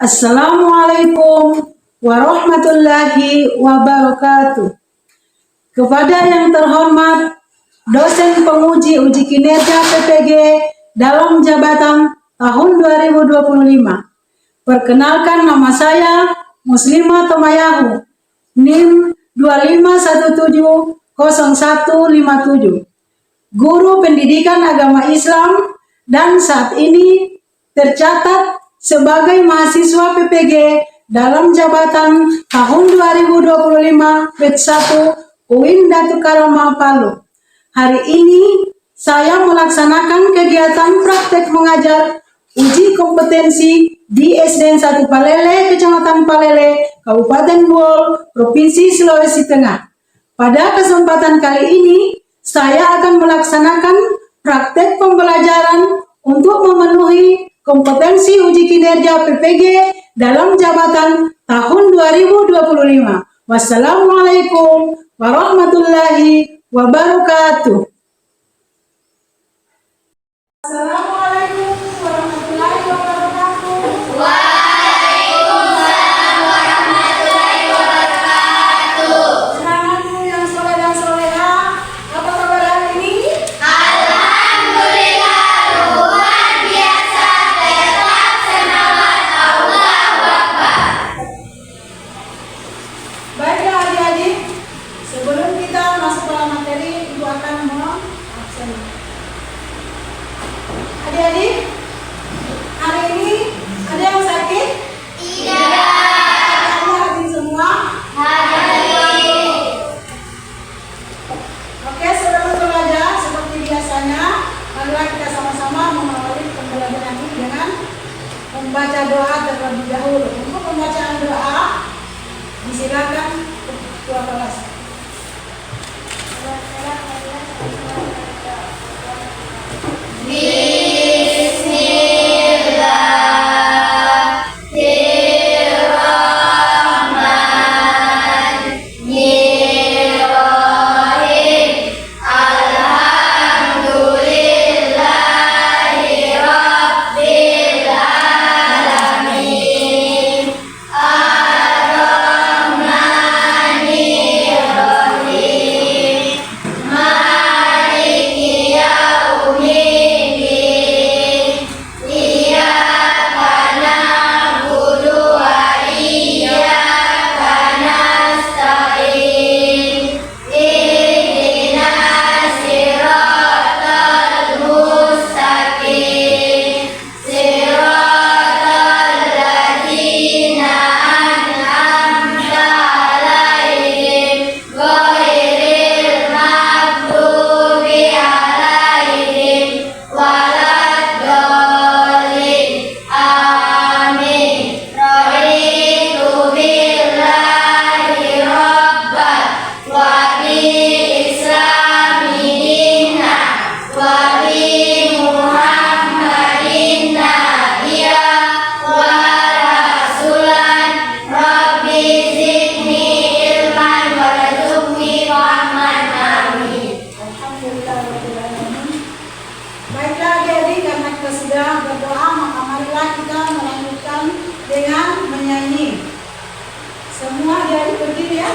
Assalamualaikum warahmatullahi wabarakatuh. Kepada yang terhormat dosen penguji uji kinerja PPG dalam jabatan tahun 2025. Perkenalkan, nama saya Muslimah Tomayahu, NIM 25170157, guru pendidikan agama Islam, dan saat ini tercatat sebagai mahasiswa PPG dalam jabatan tahun 2025 batch 1 UIN Datuk Karomah Palu. Hari ini saya melaksanakan kegiatan praktek mengajar uji kompetensi di SDN 1 Palele, Kecamatan Palele, Kabupaten Bol, Provinsi Sulawesi Tengah. Pada kesempatan kali ini, saya akan melaksanakan praktek pembelajaran untuk memenuhi kompetensi uji kinerja PPG dalam jabatan tahun 2025. Wassalamualaikum warahmatullahi wabarakatuh. Assalamualaikum warahmatullahi wabarakatuh. Waalaikumsalam warahmatullahi wabarakatuh. Senangmu yang soleh dan soleha, apa kabar hari ini? Alhamdulillah, luar biasa, tetap semangat, Allahu Akbar. Baiklah adik-adik, sebelum kita masuk dalam materi, Ibu akan absen. Adik-adik, hari ini ada yang sakit? Tidak. Hadir semua? Hadir. Oke, saudara belajar seperti biasanya, marilah kita sama-sama mengawali pembelajaran ini dengan membaca doa terlebih dahulu. Untuk pembacaan doa, disilakan ketua kelas. Baiklah adik-adik, karena kita sudah berdoa, maka marilah kita melanjutkan dengan menyanyi. Semua adik-adik berdiri ya.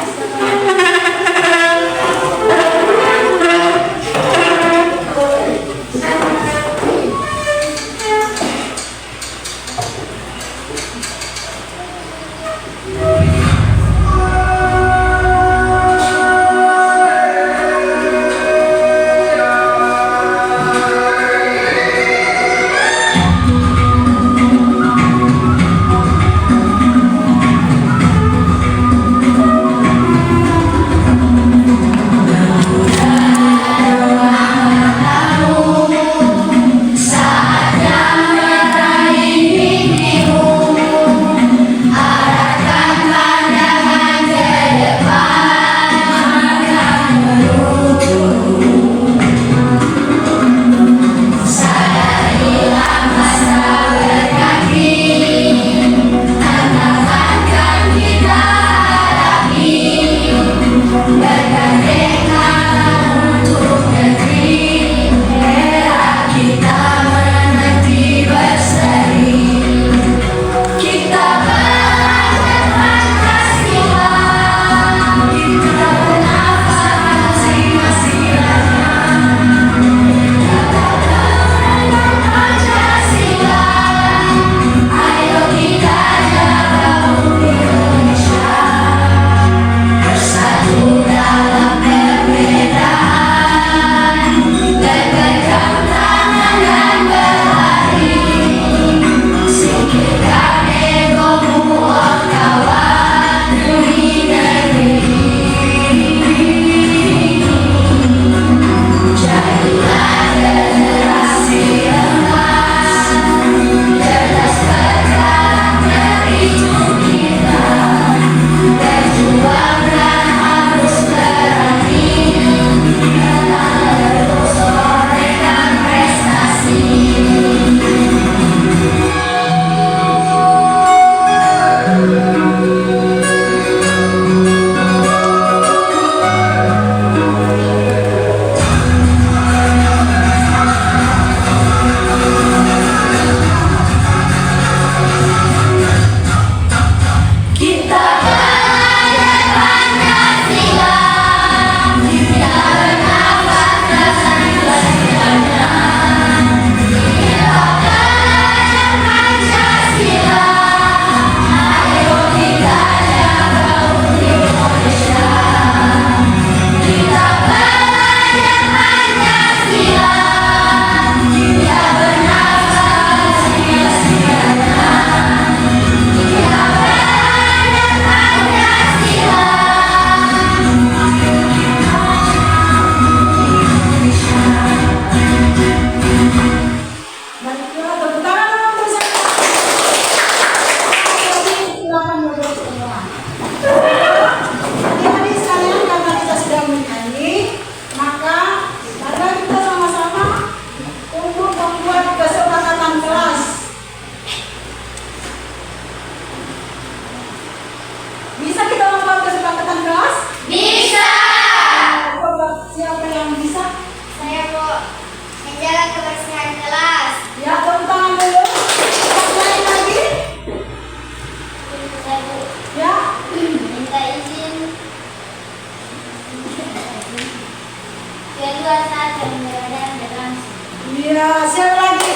dan berada berlangsung. Iya, siapa lagi?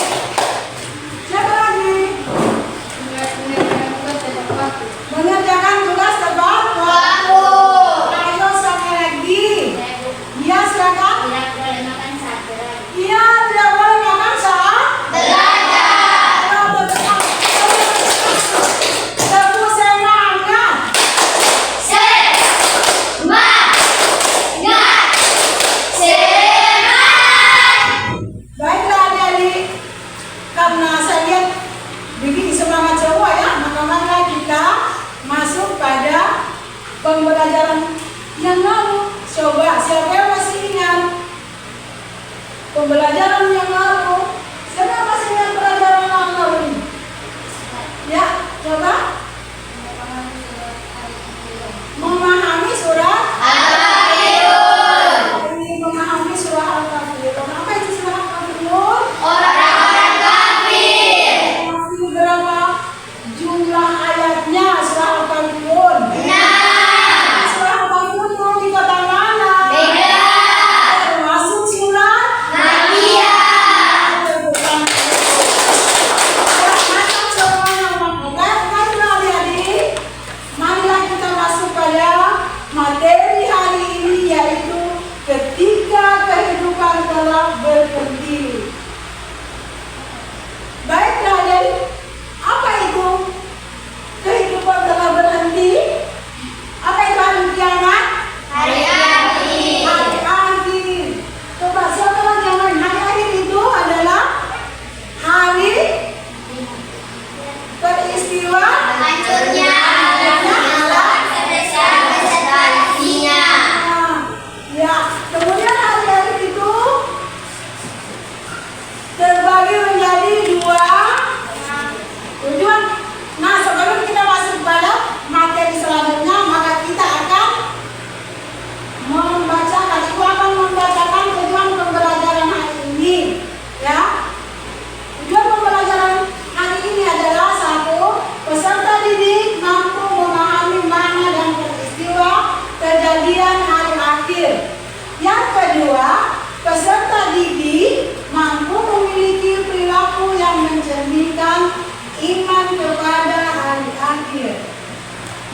Siapa lagi? Mengerjakan tugas tepat waktu. Ayo sekali lagi. Iya, silakan. Tidak boleh makan saat berada. Iya, tidak boleh makan saat tepuk semangat. Baiklah adik-adik, karena saya lihat bikin semangat semua ya, maka marilah kita masuk pada pembelajaran yang lalu. Coba siapa yang masih ingat pembelajaran yang lalu? Siapa yang masih ingat pembelajaran yang lalu ini? Ya, coba memahami surat. Ini memahami surah Al-Kafirun. Apa itu surah Al-Kafirun? Orang-orang kafir. Berapa jumlah ayatnya surah Al-Kafirun? Surah Al-Kafirun mau di kota mana? Termasuk surat macam semuanya. Baiklah adik-adik, marilah kita masuk pada materi hari ini, yaitu ketika kehidupan telah berhenti. Baiklah adik, apa itu kehidupan telah berhenti? Apa itu hari kiamat? Hari akhir. Hari akhir. Coba siapa lagi yang lain? Hari akhir itu adalah hari peristiwa Hancurnya alam sebesar beserta isinya. Ya, kemudian hari akhir itu terbagi menjadi dua tujuan. Nah, sebelum kita masuk pada materi selanjutnya, maka kita akan membacakan, ibu akan membacakan tujuan pembelajaran hari ini. Ya, tujuan pembelajaran hari ini adalah: satu, peserta didik mampu memahami makna dan peristiwa kejadian hari akhir. Yang kedua, peserta didik mampu memiliki perilaku yang mencerminkan iman kepada hari akhir.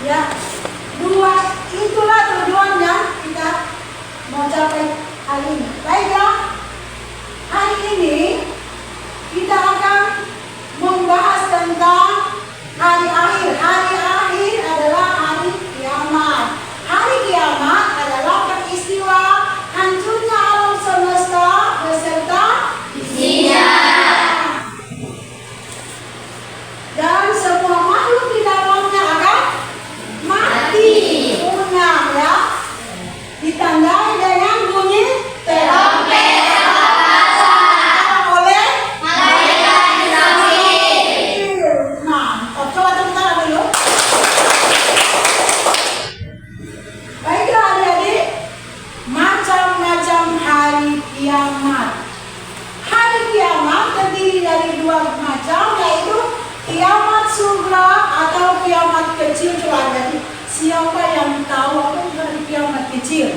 Ya, dua itulah tujuan yang kita mau capai hari ini. Baiklah, hari ini kita akan membahas tentang hari akhir. Hari akhir adalah hari kiamat. Hari kiamat adalah peristiwa hancurnya alam semesta beserta Isinya. dan semua makhluk di dalamnya akan mati, punah ya. Ditandai dengan bunyi Trompet oleh malaikat Israfil. Nah, coba tepuk tangan dulu. Baiklah adik-adik, macam-macam hari kiamat. Hari kiamat terdiri dari dua macam, yaitu kiamat sugra atau kiamat kecil. Coba jadi siapa yang tahu apa itu dari kiamat kecil?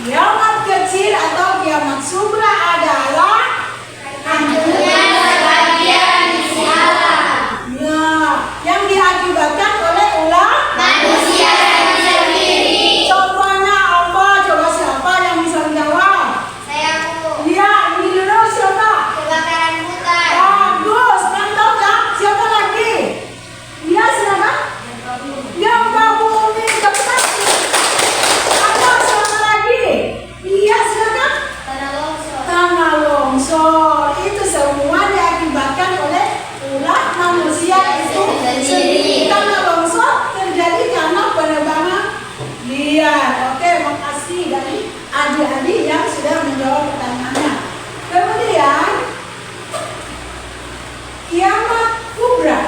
Kiamat kecil atau kiamat sugra adalah Hancurnya sebagian isi alam. nah, yang diakibatkan oleh ulah. Manusia sendiri. Contohnya apa? Coba siapa yang bisa menjawab? Saya Bu. Iya, ini dulu siapa? Kebakaran hutan. Bagus, mantap ya. Siapa lagi? Iya, silakan. Gempa bumi, cepat. Ada siapa lagi? Iya, silakan. Tanah longsor. Tanah longsor. Itu semua diakibatkan oleh ulah manusia itu sendiri. Tanah longsor terjadi karena penerbangan liar. Oke, makasih dari adik-adik yang sudah menjawab pertanyaannya. Kemudian kiamat kubra.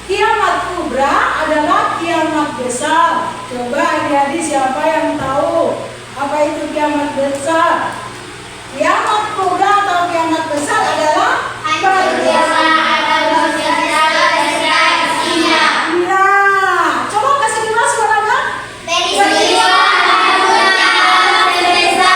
Kiamat kubra adalah kiamat besar. Coba adik-adik siapa yang tahu apa itu kiamat besar? Kiamat kubra atau kiamat besar adalah Hancurnya alam beserta isinya. Iya, coba kasih kelas suaranya. Peristiwa hancurnya alam sebesar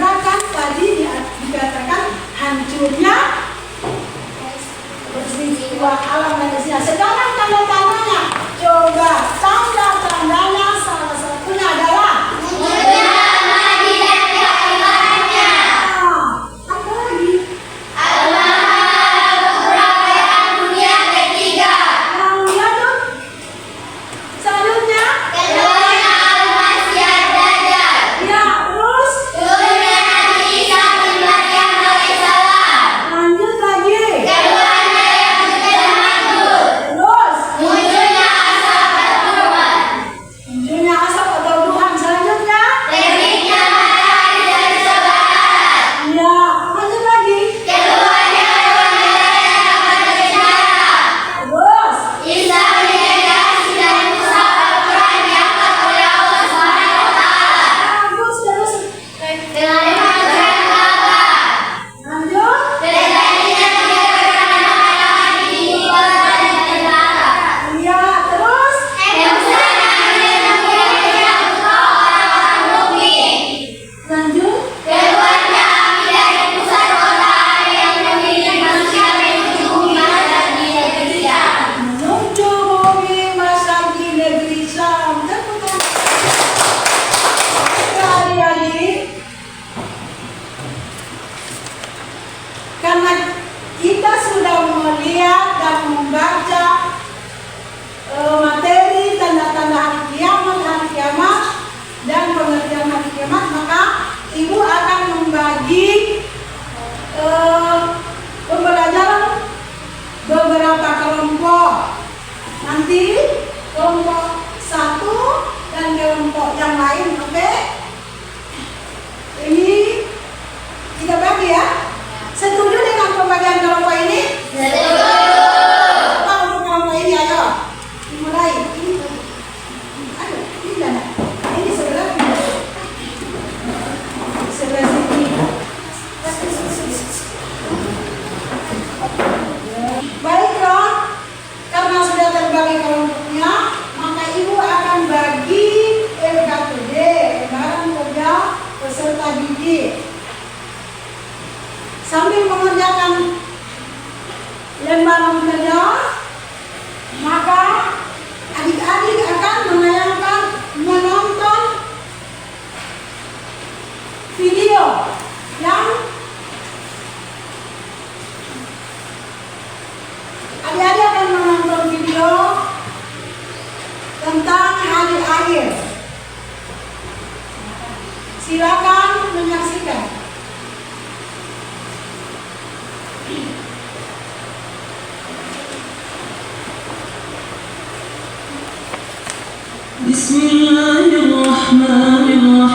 Karena kan tadi dikatakan hancurnya peristiwa alam manusia. Sekarang tanda-tandanya, coba tanda-tandanya salah satunya adalah munculnya Mahdi dan kekhalifahannya. apa lagi? Kemerdekaan dunia ketiga. Yang tuh selanjutnya Keluarnya Al-Masih Ad-Dajjal. ya terus Turunnya Nabi Isa bin Maryam alaihissalam. lanjut lagi Keluarnya Ya'juj dan Ma'juj. terus Munculnya asap at-Turban. munculnya asap atau duhan selanjutnya Terbitnya matahari dari sebelah barat. ya lanjut lagi Keluarnya hewan melata yang dapat berbicara. terus Isa mendelegasi dan mushaf Al-Quran diangkat oleh Allah Subhanahu wa Ta'ala. bagus terus Kehancuran Ka'bah. lanjut Terjadinya kegagalan anak-anak di ibu kota dan negara. ya terus Kemusnahan akhir Nabi yang untuk orang-orang mukmin. lanjut Keluarnya api dari pusat kota yang memiliki manusia menuju bumi dan di negeri Syam. menuju bumi masam di negeri Syam. Tepuk tangan. Adik-adik, karena kita sudah melihat dan membaca materi tanda-tanda hari kiamat dan pengertian hari kiamat, maka ibu akan membagi pembelajaran beberapa kelompok. Nanti kelompok satu dan kelompok yang lain, oke? Ini kita bagi ya. Setuju dengan pembagian kelompok ini? Apa untuk kelompok ini? Ayo, dimulai. Ini, ayo, ini mana? Ini sebelah ini. Sebelah sini. Baiklah, karena sudah terbagi kelompoknya, maka ibu akan bagi LKPD, lembaran kerja peserta didik. Sambil mengerjakan lembaran kerja, maka adik-adik akan menonton video yang adik-adik akan menonton video tentang hari akhir. Silakan menyaksikan.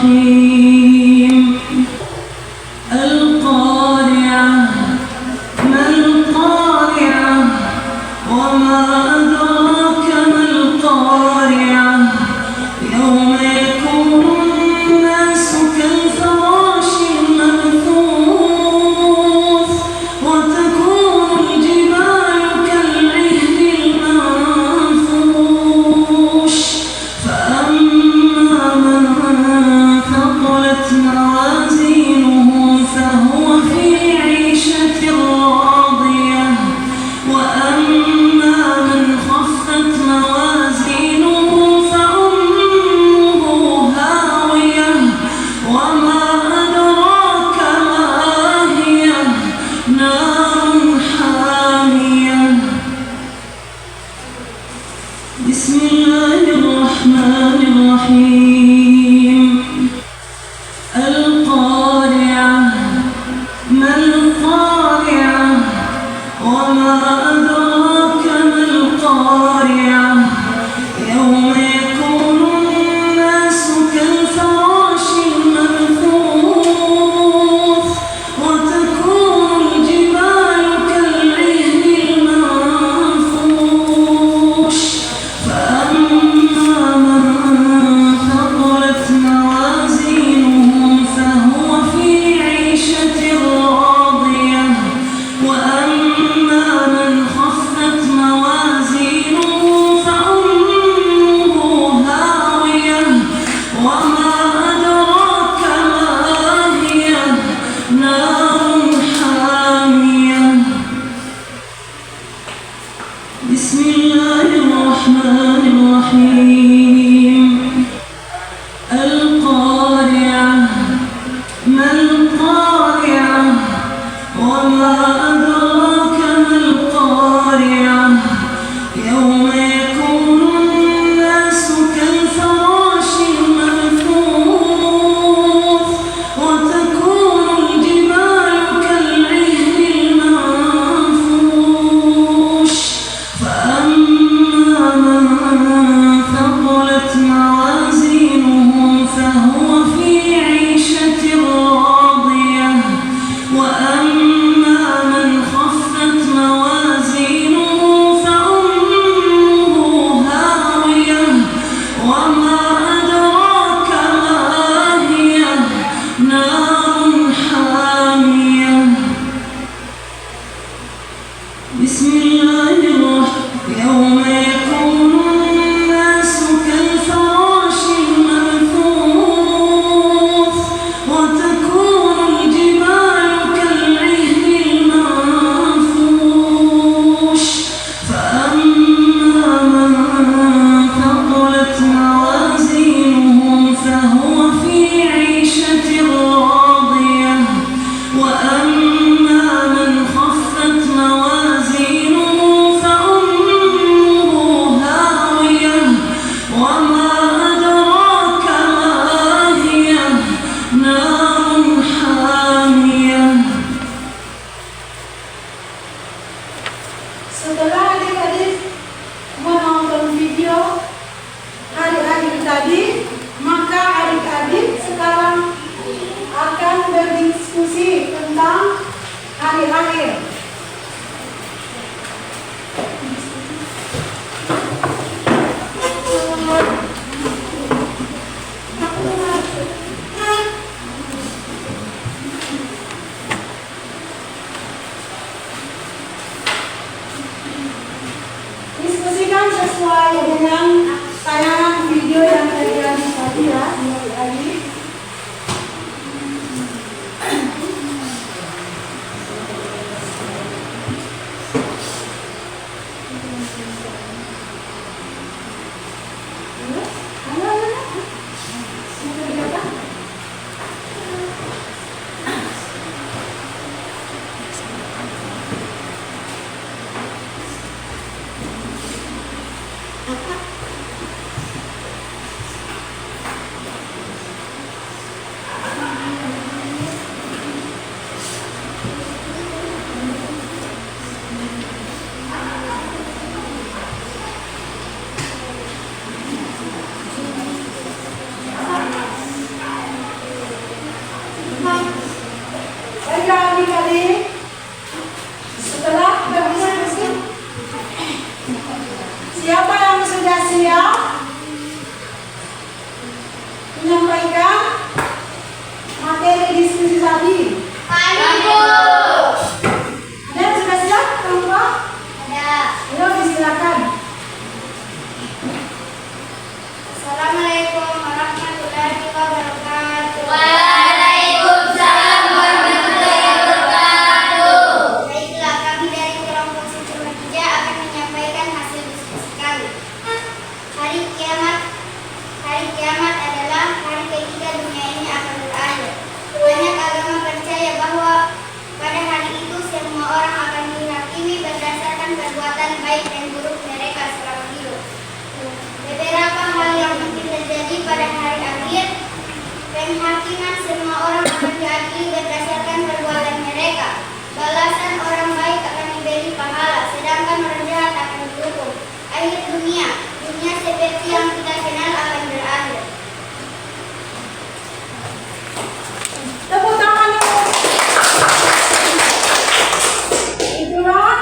Bismillahirrahmanirrahim. Al-Qari'ah. Mal Qari'ah. Wa ma adraka mal Qari'ah. Yawma yakunu an-nasu kal-farashil mabthuth. Wa takunu al-jibalu kal-'ihnil manfush. فأما من ثقلت موازينه فهو في عيشة وما أدراك ما القارعة يوم يكون الناس كالفراش المبثوث وتكون الجبال كالعهن المنفوش فأما من ثقلت موازينه فهو في عيشة راضية وأما من خفت موازينه فأمه هاوية وما أدراك ما هي نار حامية بسم الله الرحمن يوم يكون الناس كالفراش المبثوث وتكون الجبال كالعهن المنفوش فأما من ثقلت موازينه فهو في عيشة راضية وأما من خفت موازينه فأمه هاوية وما أدراك ما هي نار حامية. Setelah adik-adik menonton video adik-adik tadi, maka adik-adik sekarang akan berdiskusi tentang hari akhir. Diskusikan sesuai dengan tayangan video yang terjadi tadi ya, adik-adik. Baiklah adik-adik, setelah berdiskusi, siapa yang sudah siap menyampaikan materi diskusi tadi? Ada yang sudah siap, Pak? Ayo disilakan. Assalamualaikum warahmatullahi wabarakatuh. Baiklah, kami dari kelompok Siswa 3 akan menyampaikan hasil diskusi kami. Hari kiamat adalah hari ketika dunia ini akan berakhir. Banyak agama percaya bahwa pada hari itu semua orang akan dihakimi berdasarkan perbuatan baik dan buruk mereka selama hidup. Beberapa hal yang mungkin terjadi pada hari akhir: penghakiman semua orang akan diadili berdasarkan perbuatan mereka. Balasan orang baik akan diberi pahala, sedangkan orang jahat akan dihukum. Akhir dunia seperti yang kita kenal akan berakhir. Tepuk tangan dulu. Itulah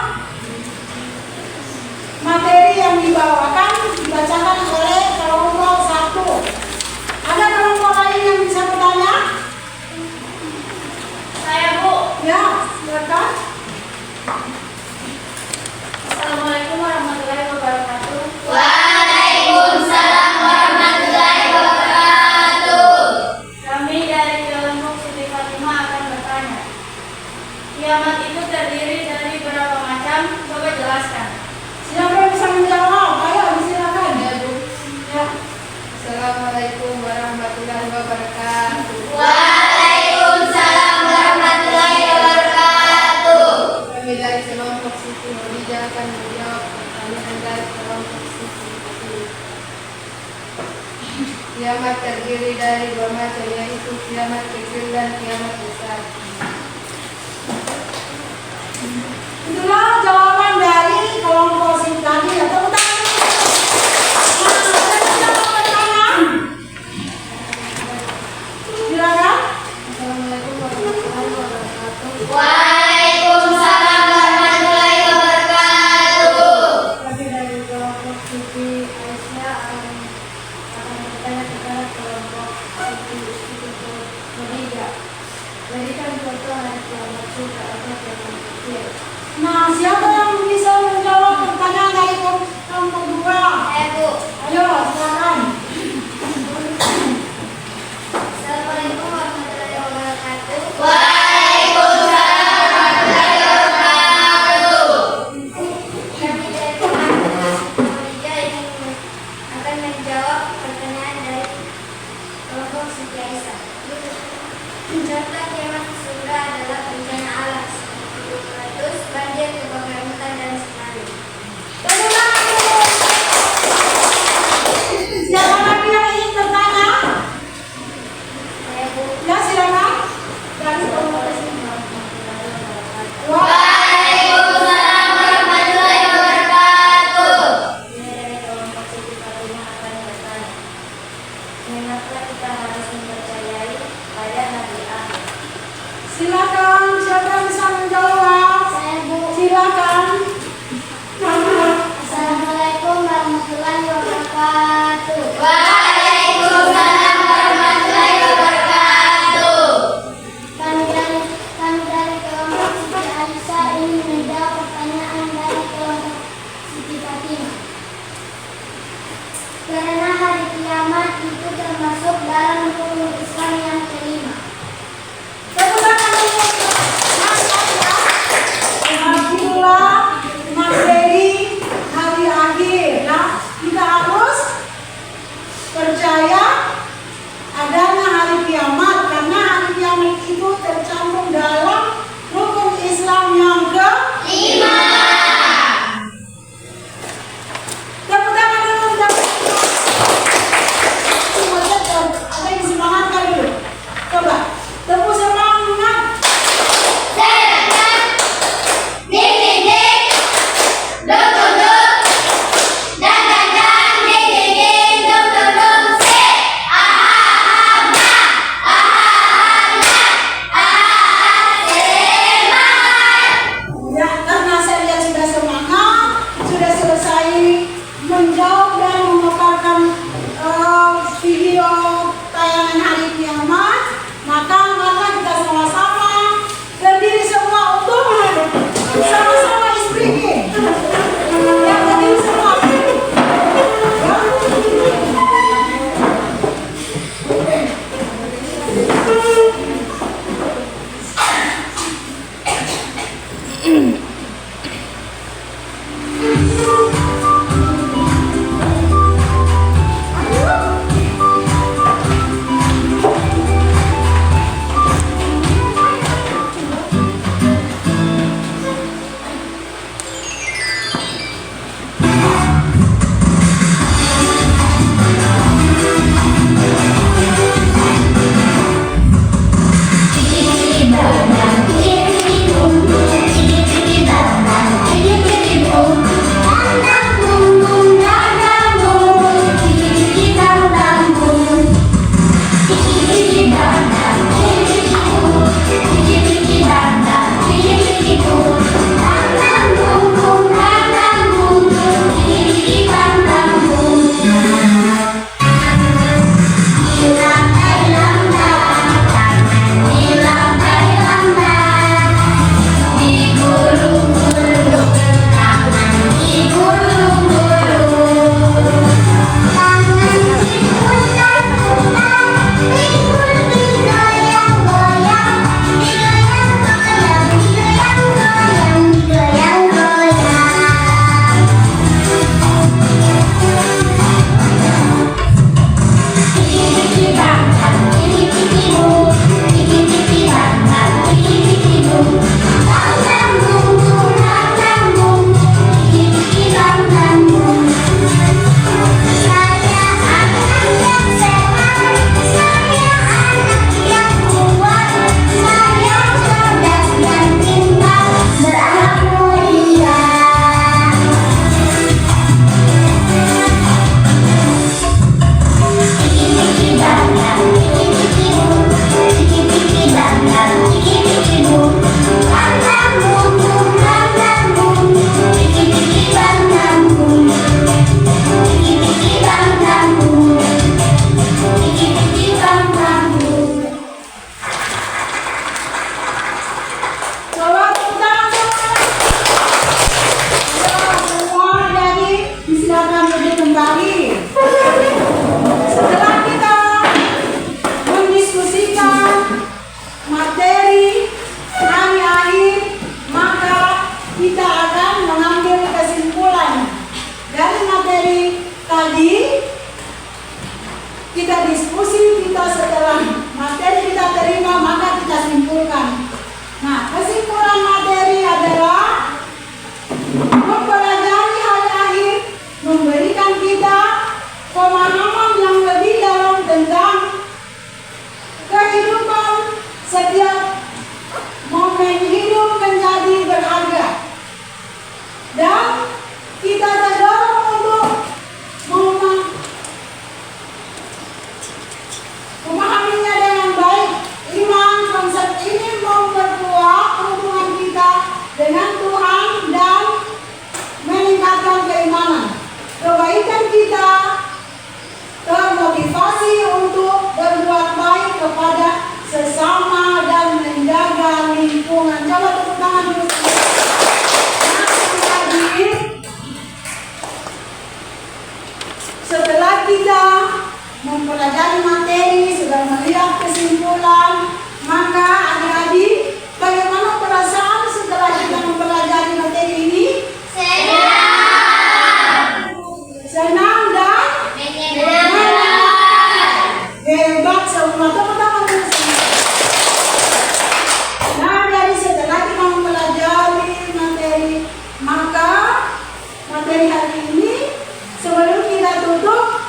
materi yang dibawakan, dibacakan oleh kelompok 1. Ada kelompok lain yang bisa bertanya? Saya, Bu. Ya, silakan. Assalamualaikum warahmatullahi wabarakatuh. Waalaikumsalam warahmatullahi wabarakatuh. Kami dari kelompok Siti Fatimah akan bertanya, kiamat itu terdiri dari berapa macam? Coba jelaskan. Siapa yang bisa menjawab? Ayo, silakan. Ya, Bu. Ya. Assalamualaikum warahmatullahi wabarakatuh. Waalaikumsalam warahmatullahi wabarakatuh. Kiamat terdiri dari dua macam, yaitu kiamat kecil dan kiamat besar. Itulah jawaban dari kelompok SIM tadi. Ya, tepuk tangan. Silakan. Assalamualaikum warahmatullahi wabarakatuh. Waalaikumsalam warahmatullahi wabarakatuh. Kami dari kelompok Siti Aisyah akan bertanya kepada kelompok Siti Khadijah. Berikan contoh hari kiamat surga atau kiamat kecil. Nah, siapa yang bisa menjawab pertanyaan dari kelompok 2? Saya Bu. Ayo, silakan. Assalamualaikum warahmatullahi wabarakatuh. Kami dari kelompok Khadijah ingin akan menjawab pertanyaan dari kelompok Siti Aisyah. Contoh kiamat surga adalah bencana alam seperti meletus, banjir, kebakaran hutan, dan tsunami. Tepuk tangan. Siapa lagi yang ingin bertanya? Saya Bu. Ya, silakan. Dari kelompok SIM. Wah. Waalaikumsalam warahmatullahi wabarakatuh. Ini dari kelompok Siti Khadijah akan bertanya, mengapa kita harus mempercayai pada hari akhir? Silakan, siapa yang bisa menjawab? Saya Bu. Silakan. Assalamualaikum warahmatullahi wabarakatuh. Waalaikumsalam warahmatullahi wabarakatuh. Kami dari kelompok Siti Aisyah ingin menjawab pertanyaan dari kelompok Siti Fatimah. Karena hari kiamat itu termasuk dalam rukun Islam yang kelima. Tepuk tangan dulu. Alhamdulillah. lingkungan. Coba tepuk tangan dulu. Nah, adik-adik, setelah kita mempelajari materi, sudah melihat kesimpulan, maka adik-adik, bagaimana perasaan setelah kita mempelajari materi ini? Senang dan hebat semua. Tepuk-tangan dulu semua. Nah, jadi setelah kita mempelajari materi, maka materi hari ini sebelum kita tutup,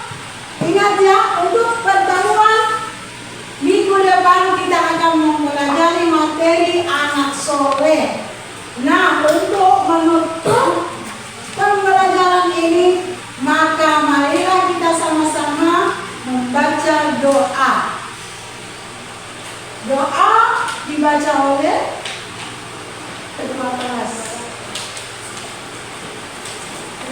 ingat ya, untuk pertemuan minggu depan kita akan mempelajari materi anak soleh. Nah, untuk menutup pembelajaran ini, maka marilah kita sama-sama membaca doa. Doa dibaca oleh ketua kelas.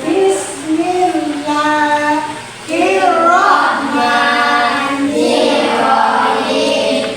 Bismillahirrahmanirrahim.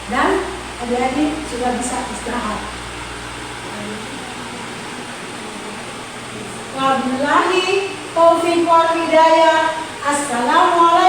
Dan adik-adik sudah bisa istirahat. Wabillahi taufiq wal hidayah. Assalamualaikum.